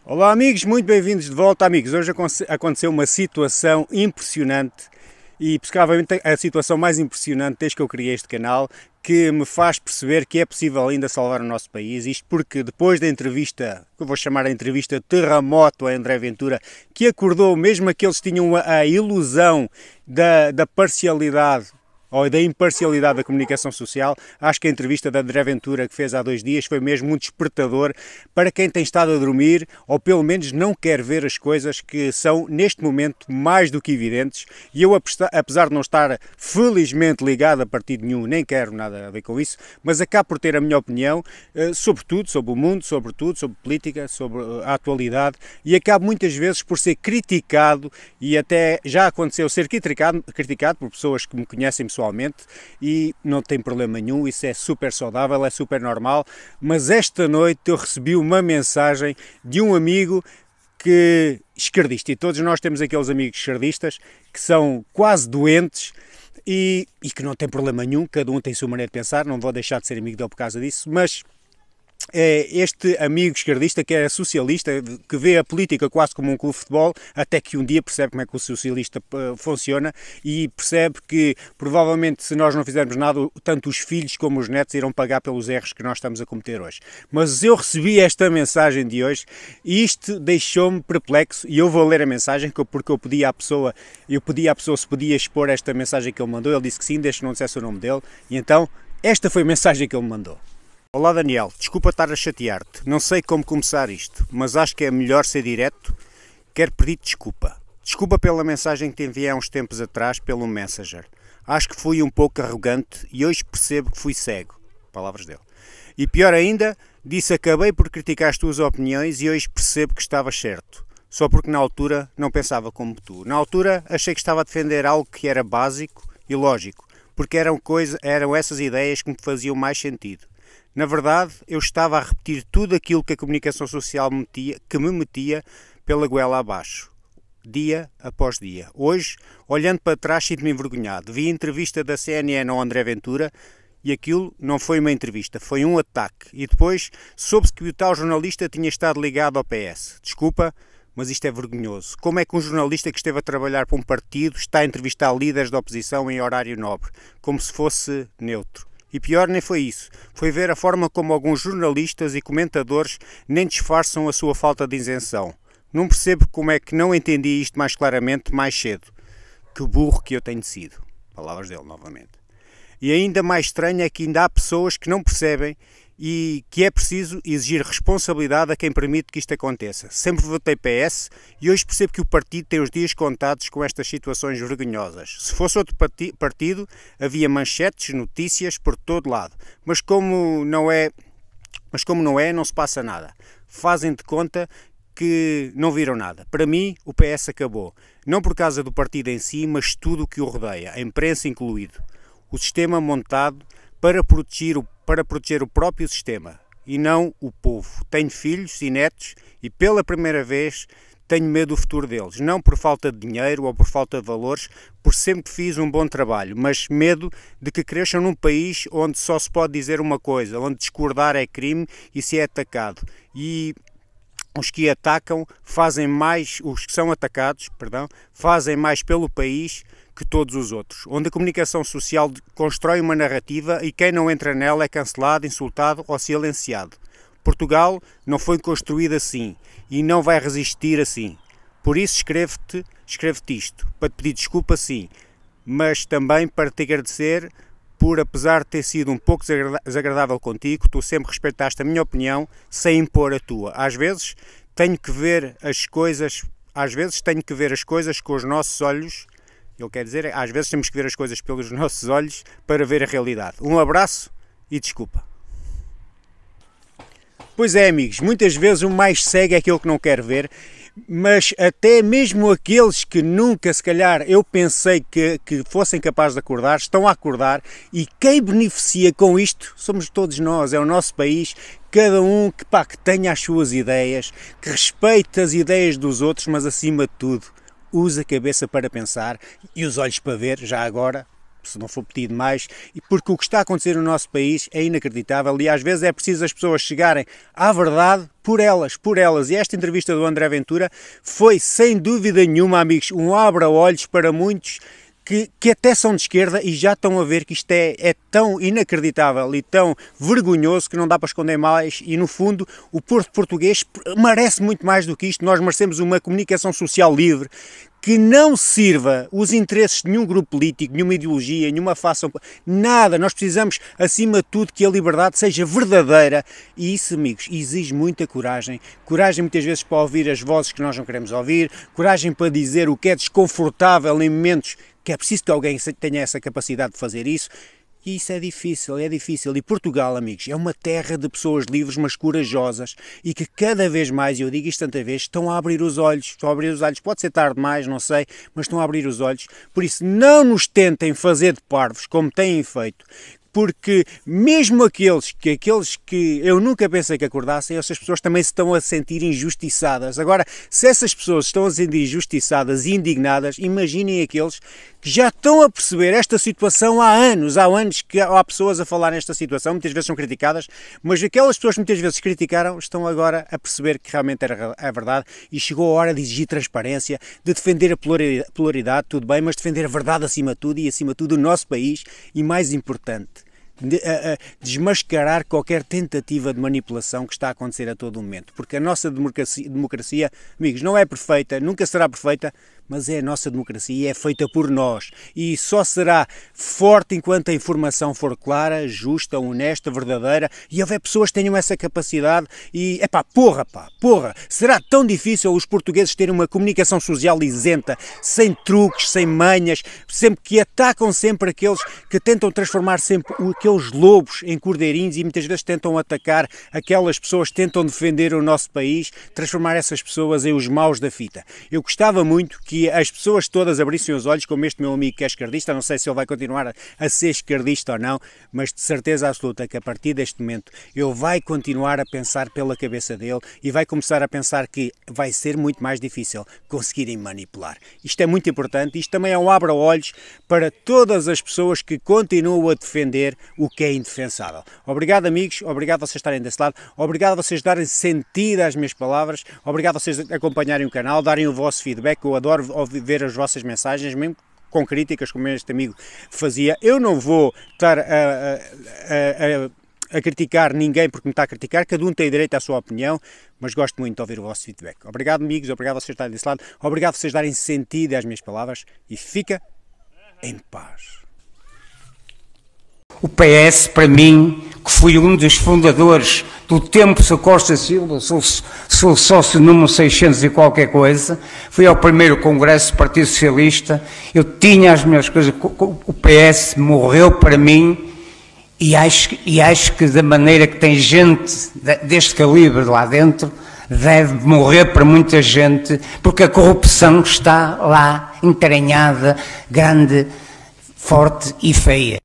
Olá amigos, muito bem-vindos de volta. Amigos, hoje aconteceu uma situação impressionante e provavelmente a situação mais impressionante desde que eu criei este canal, que me faz perceber que é possível ainda salvar o nosso país. Isto porque depois da entrevista, que eu vou chamar a entrevista terremoto a André Ventura, que acordou mesmo aqueles que tinham a ilusão da parcialidade ou da imparcialidade da comunicação social, acho que a entrevista da André Ventura que fez há 2 dias foi mesmo um despertador para quem tem estado a dormir ou pelo menos não quer ver as coisas que são neste momento mais do que evidentes. E eu, apesar de não estar felizmente ligado a partido nenhum, nem quero nada a ver com isso, mas acabo por ter a minha opinião sobre tudo, sobre o mundo, sobre tudo, sobre política, sobre a atualidade, e acabo muitas vezes por ser criticado, e até já aconteceu ser criticado por pessoas que me conhecem pessoalmente, e não tem problema nenhum, isso é super saudável, é super normal. Mas esta noite eu recebi uma mensagem de um amigo esquerdista, e todos nós temos aqueles amigos esquerdistas que são quase doentes e que não tem problema nenhum, cada um tem a sua maneira de pensar, não vou deixar de ser amigo dele por causa disso, mas este amigo esquerdista que era socialista, que vê a política quase como um clube de futebol, até que um dia percebe como é que o socialista funciona e percebe que provavelmente se nós não fizermos nada, tanto os filhos como os netos irão pagar pelos erros que nós estamos a cometer hoje. Mas eu recebi esta mensagem de hoje e isto deixou-me perplexo, e eu vou ler a mensagem porque eu pedi à pessoa se podia expor esta mensagem que ele mandou. Ele disse que sim, desde que não dissesse o nome dele, e então esta foi a mensagem que ele me mandou. Olá Daniel, desculpa estar a chatear-te, não sei como começar isto, mas acho que é melhor ser direto. Quero pedir desculpa. Desculpa pela mensagem que te enviei há uns tempos atrás pelo Messenger. Acho que fui um pouco arrogante e hoje percebo que fui cego. Palavras dele. E pior ainda, disse acabei por criticar as tuas opiniões e hoje percebo que estavas certo. Só porque na altura não pensava como tu. Na altura achei que estava a defender algo que era básico e lógico, porque eram essas ideias que me faziam mais sentido. Na verdade, eu estava a repetir tudo aquilo que a comunicação social me metia pela goela abaixo, dia após dia. Hoje, olhando para trás, sinto-me envergonhado. Vi a entrevista da CNN ao André Ventura e aquilo não foi uma entrevista, foi um ataque. E depois soube-se que o tal jornalista tinha estado ligado ao PS. Desculpa, mas isto é vergonhoso. Como é que um jornalista que esteve a trabalhar para um partido está a entrevistar líderes da oposição em horário nobre, como se fosse neutro? E pior nem foi isso, foi ver a forma como alguns jornalistas e comentadores nem disfarçam a sua falta de isenção. Não percebo como é que não entendi isto mais claramente mais cedo. Que burro que eu tenho sido. Palavras dele novamente. E ainda mais estranho é que ainda há pessoas que não percebem e que é preciso exigir responsabilidade a quem permite que isto aconteça. Sempre votei PS e hoje percebo que o partido tem os dias contados com estas situações vergonhosas. Se fosse outro partido, havia manchetes, notícias por todo lado. Mas como não é, não se passa nada. Fazem de conta que não viram nada. Para mim, o PS acabou. Não por causa do partido em si, mas tudo o que o rodeia, a imprensa incluído. O sistema montado para proteger o próprio sistema e não o povo. Tenho filhos e netos e pela primeira vez tenho medo do futuro deles. Não por falta de dinheiro ou por falta de valores, por sempre fiz um bom trabalho, mas medo de que cresçam num país onde só se pode dizer uma coisa, onde discordar é crime e se é atacado. E os que são atacados, fazem mais pelo país que todos os outros, onde a comunicação social constrói uma narrativa e quem não entra nela é cancelado, insultado ou silenciado. Portugal não foi construído assim e não vai resistir assim. Por isso escrevo-te isto, para te pedir desculpa sim, mas também para te agradecer por, apesar de ter sido um pouco desagradável contigo, tu sempre respeitaste a minha opinião sem impor a tua. Às vezes tenho que ver as coisas com os nossos olhos. Ele quer dizer, às vezes temos que ver as coisas pelos nossos olhos para ver a realidade. Um abraço e desculpa. Pois é, amigos, muitas vezes o mais cego é aquele que não quer ver, mas até mesmo aqueles que nunca, se calhar, eu pensei que fossem capazes de acordar, estão a acordar, e quem beneficia com isto somos todos nós, é o nosso país, cada um que tenha as suas ideias, que respeite as ideias dos outros, mas acima de tudo, use a cabeça para pensar e os olhos para ver, já agora, se não for pedido mais, porque o que está a acontecer no nosso país é inacreditável e às vezes é preciso as pessoas chegarem à verdade por elas. E esta entrevista do André Ventura foi, sem dúvida nenhuma, amigos, um abra-olhos para muitos que até são de esquerda e já estão a ver que isto é tão inacreditável e tão vergonhoso que não dá para esconder mais e, no fundo, o Porto português merece muito mais do que isto. Nós merecemos uma comunicação social livre que não sirva os interesses de nenhum grupo político, nenhuma ideologia, nenhuma facção, nada. Nós precisamos, acima de tudo, que a liberdade seja verdadeira e isso, amigos, exige muita coragem. Coragem muitas vezes para ouvir as vozes que nós não queremos ouvir, coragem para dizer o que é desconfortável em momentos que é preciso que alguém tenha essa capacidade de fazer isso. E isso é difícil. E Portugal, amigos, é uma terra de pessoas livres, mas corajosas, e que cada vez mais, eu digo isto tanta vez, estão a abrir os olhos. Pode ser tarde demais, não sei, mas estão a abrir os olhos. Por isso, não nos tentem fazer de parvos, como têm feito, porque mesmo aqueles que eu nunca pensei que acordassem, essas pessoas também se estão a sentir injustiçadas. Agora, se essas pessoas estão a se sentir injustiçadas e indignadas, imaginem aqueles que já estão a perceber esta situação há anos que há pessoas a falar nesta situação, muitas vezes são criticadas, mas aquelas pessoas que muitas vezes criticaram estão agora a perceber que realmente era a verdade e chegou a hora de exigir transparência, de defender a pluralidade, tudo bem, mas defender a verdade acima de tudo e acima de tudo o nosso país e, mais importante, desmascarar qualquer tentativa de manipulação que está a acontecer a todo momento, porque a nossa democracia, amigos, não é perfeita, nunca será perfeita, mas é a nossa democracia e é feita por nós e só será forte enquanto a informação for clara, justa, honesta, verdadeira e houver pessoas que tenham essa capacidade e, porra, será tão difícil os portugueses terem uma comunicação social isenta, sem truques, sem manhas, sempre que atacam sempre aqueles que tentam transformar sempre aqueles lobos em cordeirinhos e muitas vezes tentam atacar aquelas pessoas que tentam defender o nosso país, transformar essas pessoas em os maus da fita. Eu gostava muito que as pessoas todas abrissem os olhos, como este meu amigo que é esquerdista, não sei se ele vai continuar a ser esquerdista ou não, mas de certeza absoluta que a partir deste momento ele vai continuar a pensar pela cabeça dele e vai começar a pensar que vai ser muito mais difícil conseguirem manipular. Isto é muito importante, isto também é um abra-olhos para todas as pessoas que continuam a defender o que é indefensável. Obrigado, amigos, obrigado a vocês estarem desse lado, obrigado a vocês darem sentido às minhas palavras, obrigado a vocês acompanharem o canal, darem o vosso feedback, eu adoro ver as vossas mensagens, mesmo com críticas, como este amigo fazia. Eu não vou estar a criticar ninguém porque me está a criticar, cada um tem direito à sua opinião, mas gosto muito de ouvir o vosso feedback. Obrigado, amigos, obrigado a vocês estarem desse lado, obrigado a vocês darem sentido às minhas palavras e fica em paz. O PS, para mim, que fui um dos fundadores do tempo Sr. Costa Silva, sou sócio número 600 e qualquer coisa, fui ao primeiro congresso do Partido Socialista, eu tinha as minhas coisas, o PS morreu para mim e acho que da maneira que tem gente deste calibre lá dentro, deve morrer para muita gente, porque a corrupção está lá, entranhada, grande, forte e feia.